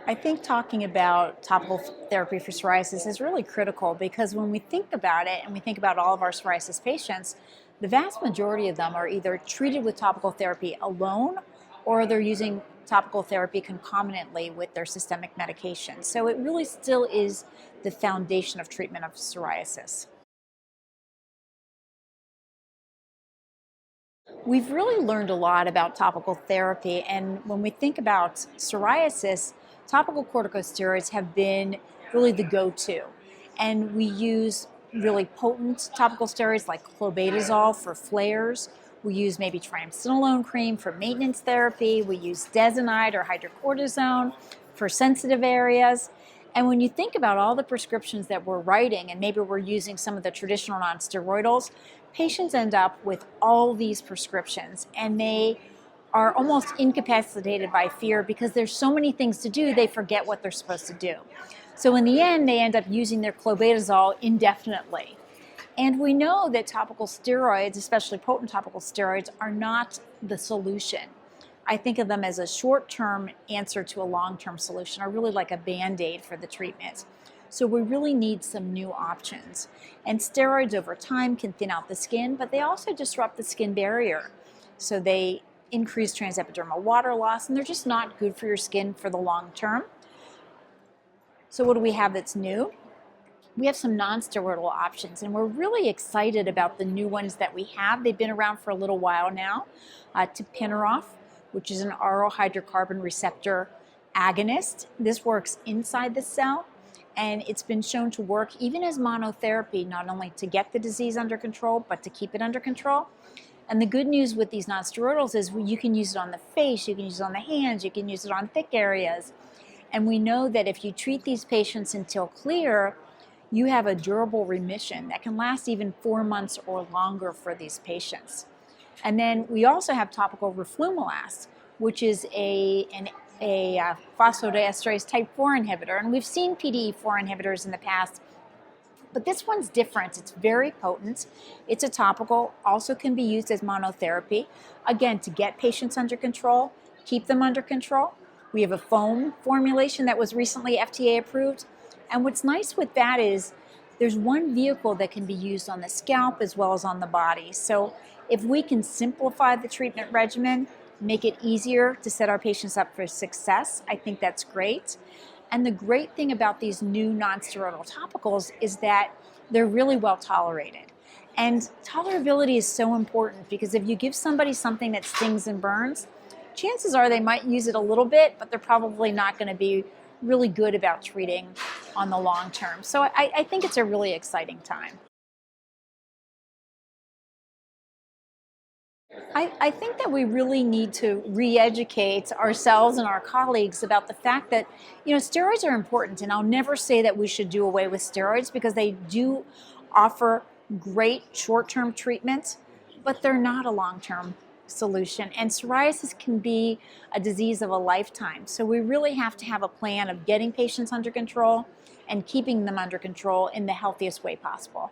I think talking about topical therapy for psoriasis is really critical because when we think about it and we think about all of our psoriasis patients, the vast majority of them are either treated with topical therapy alone or they're using topical therapy concomitantly with their systemic medication. So it really still is the foundation of treatment of psoriasis. We've really learned a lot about topical therapy, and when we think about psoriasis, topical corticosteroids have been really the go-to. And we use really potent topical steroids like clobetasol for flares. We use maybe triamcinolone cream for maintenance therapy. We use Desinide or hydrocortisone for sensitive areas. And when you think about all the prescriptions that we're writing, and maybe we're using some of the traditional non-steroidals, patients end up with all these prescriptions and they are almost incapacitated by fear because there's so many things to do, they forget what they're supposed to do. So in the end, they end up using their clobetasol indefinitely. And we know that topical steroids, especially potent topical steroids, are not the solution. I think of them as a short-term answer to a long-term solution, or really like a Band-Aid for the treatment. So we really need some new options. And steroids over time can thin out the skin, but they also disrupt the skin barrier. So they increase transepidermal water loss, and they're just not good for your skin for the long term. So what do we have that's new? We have some non-steroidal options, and we're really excited about the new ones that we have. They've been around for a little while now. Tapinarof, which is an oral hydrocarbon receptor agonist. This works inside the cell, and it's been shown to work even as monotherapy, not only to get the disease under control, but to keep it under control. And the good news with these non-steroidals is you can use it on the face, you can use it on the hands, you can use it on thick areas. And we know that if you treat these patients until clear, you have a durable remission that can last even 4 months or longer for these patients. And then we also have topical roflumilast, which is a phosphodiesterase type 4 inhibitor. And we've seen PDE4 inhibitors in the past, but this one's different. It's very potent. It's a topical, also can be used as monotherapy. Again, to get patients under control, keep them under control. We have a foam formulation that was recently FDA approved. And what's nice with that is there's one vehicle that can be used on the scalp as well as on the body. So if we can simplify the treatment regimen, make it easier to set our patients up for success, I think that's great. And the great thing about these new non-steroidal topicals is that they're really well tolerated. And tolerability is so important because if you give somebody something that stings and burns, chances are they might use it a little bit, but they're probably not going to be really good about treating on the long term. So I think it's a really exciting time. I think that we really need to re-educate ourselves and our colleagues about the fact that, steroids are important, and I'll never say that we should do away with steroids because they do offer great short-term treatments, but they're not a long-term solution. And psoriasis can be a disease of a lifetime. So we really have to have a plan of getting patients under control and keeping them under control in the healthiest way possible.